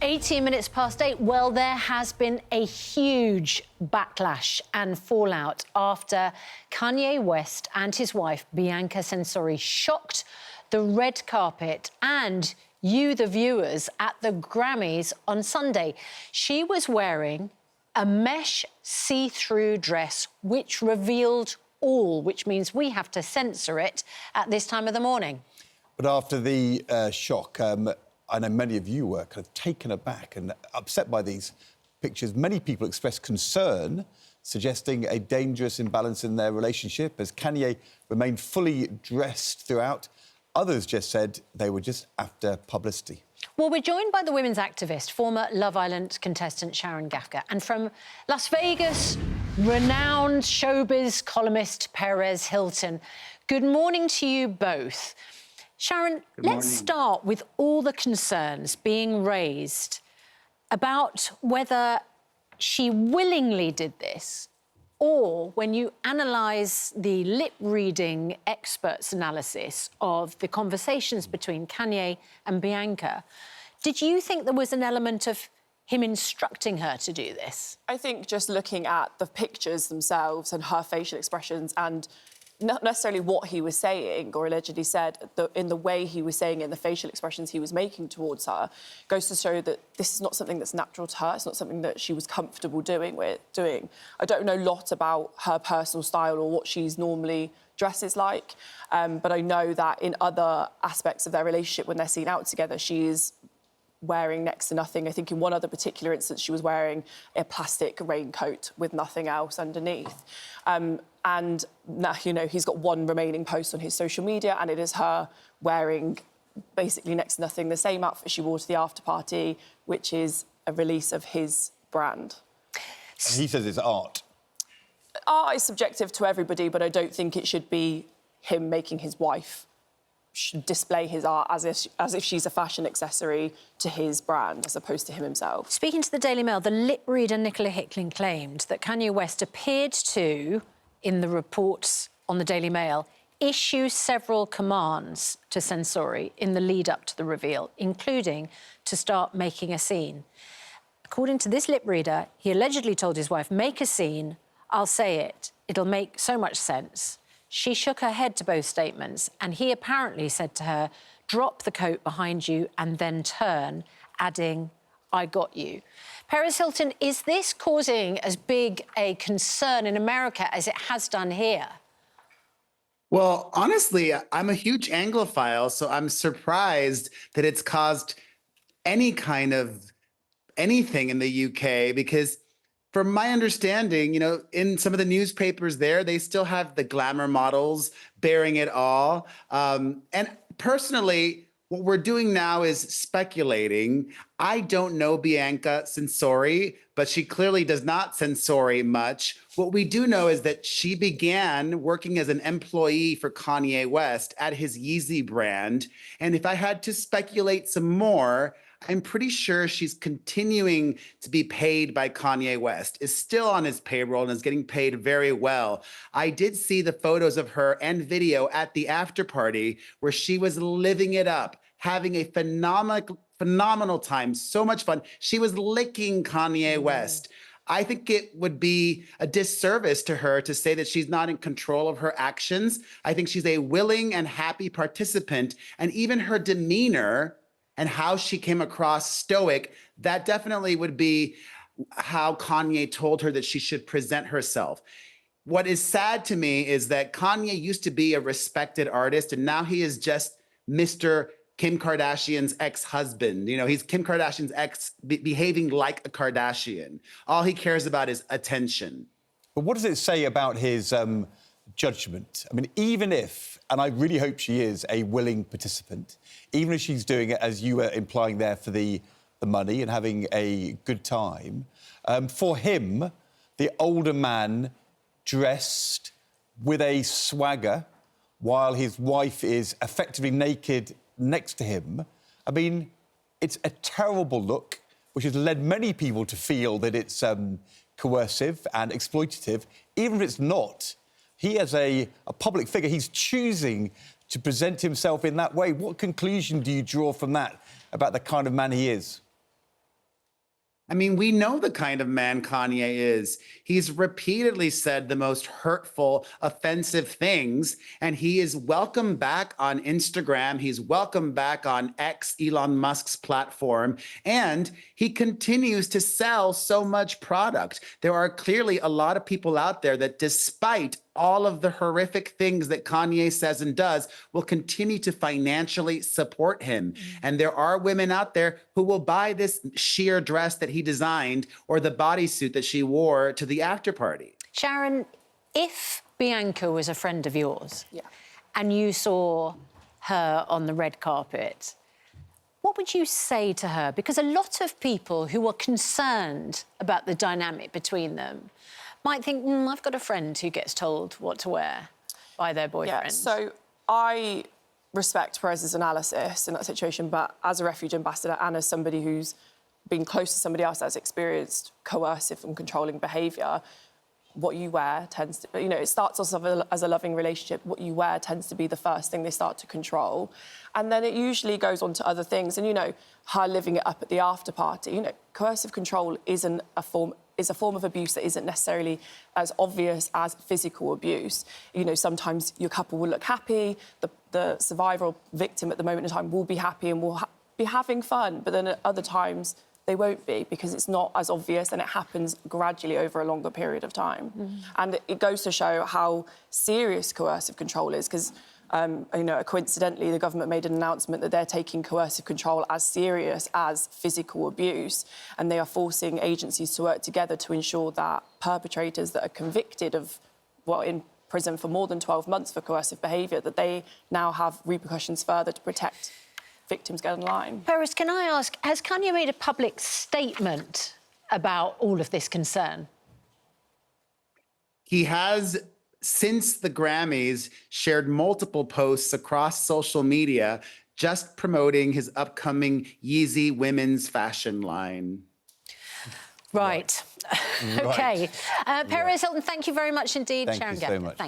18 minutes past 8. Well, there has been a huge backlash and fallout after Kanye West and his wife, Bianca Censori, shocked the red carpet and you, the viewers, at the Grammys on Sunday. She was wearing a mesh see-through dress which revealed all, which means we have to censor it at this time of the morning. But after the shock, I know many of you were kind of taken aback and upset by these pictures. Many people expressed concern, suggesting a dangerous imbalance in their relationship as Kanye remained fully dressed throughout. Others just said they were just after publicity. Well, we're joined by the women's activist, former Love Island contestant Sharon Gaffka, and from Las Vegas, renowned showbiz columnist Perez Hilton. Good morning to you both. Sharon, let's start with all the concerns being raised about whether she willingly did this, or when you analyse the lip-reading experts' analysis of the conversations between Kanye and Bianca, did you think there was an element of him instructing her to do this? I think just looking at the pictures themselves and her facial expressions and not necessarily what he was saying or allegedly said, in the way he was saying it, in the facial expressions he was making towards her, goes to show that this is not something that's natural to her. It's not something that she was comfortable doing. I don't know a lot about her personal style or what she's normally dresses like, but I know that in other aspects of their relationship, when they're seen out together, she is wearing next to nothing. I think in one other particular instance, she was wearing a plastic raincoat with nothing else underneath. And now, you know, he's got one remaining post on his social media, and it is her wearing basically next to nothing, the same outfit she wore to the after party, which is a release of his brand. And he says it's art. Art is subjective to everybody, but I don't think it should be him making his wife display his art as if she's a fashion accessory to his brand, as opposed to him himself. Speaking to the Daily Mail, the lip reader Nicola Hickling claimed that Kanye West appeared to, in the reports on the Daily Mail, issue several commands to Censori in the lead-up to the reveal, including to start making a scene. According to this lip reader, he allegedly told his wife, "Make a scene, I'll say it, it'll make so much sense." She shook her head to both statements, and he apparently said to her, "Drop the coat behind you and then turn," adding, "I got you." Perez Hilton, is this causing as big a concern in America as it has done here? Well, honestly, I'm a huge Anglophile, so I'm surprised that it's caused any kind of anything in the UK, because from my understanding, you know, in some of the newspapers there, they still have the glamour models bearing it all. And personally, what we're doing now is speculating. I don't know Bianca Censori, but she clearly does not censori much. What we do know is that she began working as an employee for Kanye West at his Yeezy brand. And if I had to speculate some more, I'm pretty sure she's continuing to be paid by Kanye West, is still on his payroll and is getting paid very well. I did see the photos of her and video at the after party where she was living it up, having a phenomenal time, so much fun. She was licking Kanye West. I think it would be a disservice to her to say that she's not in control of her actions. I think she's a willing and happy participant, and even her demeanor and how she came across stoic, that definitely would be how Kanye told her that she should present herself. What is sad to me is that Kanye used to be a respected artist, and now he is just Mr. Kim Kardashian's ex-husband. You know, he's Kim Kardashian's ex, behaving like a Kardashian. All he cares about is attention. But what does it say about his judgment? I mean, even if, and I really hope she is a willing participant, even if she's doing it, as you were implying there, for the money and having a good time, for him, the older man dressed with a swagger while his wife is effectively naked next to him, I mean, it's a terrible look, which has led many people to feel that it's coercive and exploitative. Even if it's not, he, as a public figure, he's choosing to present himself in that way. What conclusion do you draw from that about the kind of man he is? I mean, we know the kind of man Kanye is. He's repeatedly said the most hurtful, offensive things, and he is welcome back on Instagram. He's welcome back on X, Elon Musk's platform, and he continues to sell so much product. There are clearly a lot of people out there that, despite all of the horrific things that Kanye says and does, will continue to financially support him. And there are women out there who will buy this sheer dress that he designed or the bodysuit that she wore to the after party. Sharon, if Bianca was a friend of yours, Yeah. and you saw her on the red carpet, what would you say to her? Because a lot of people who are concerned about the dynamic between them might think, I've got a friend who gets told what to wear by their boyfriend. Yeah, so I respect Perez's analysis in that situation, but as a Refuge ambassador and as somebody who's been close to somebody else that's experienced coercive and controlling behaviour, what you wear tends to, it starts off as a loving relationship. What you wear tends to be the first thing they start to control. And then it usually goes on to other things. And, her living it up at the after party, coercive control is a form of abuse that isn't necessarily as obvious as physical abuse. Sometimes your couple will look happy, the survivor or victim at the moment in time will be happy and will be having fun, but then at other times they won't be because it's not as obvious and it happens gradually over a longer period of time. And it goes to show how serious coercive control is because, coincidentally, the government made an announcement that they're taking coercive control as serious as physical abuse, and they are forcing agencies to work together to ensure that perpetrators that are convicted of, in prison for more than 12 months for coercive behaviour, that they now have repercussions further to protect victims get in line. Perez, can I ask, has Kanye made a public statement about all of this concern? He has, since the Grammys, shared multiple posts across social media just promoting his upcoming Yeezy women's fashion line. Right. OK. Perez Hilton, thank you very much indeed. Thank Sharon you so Gaffka, much.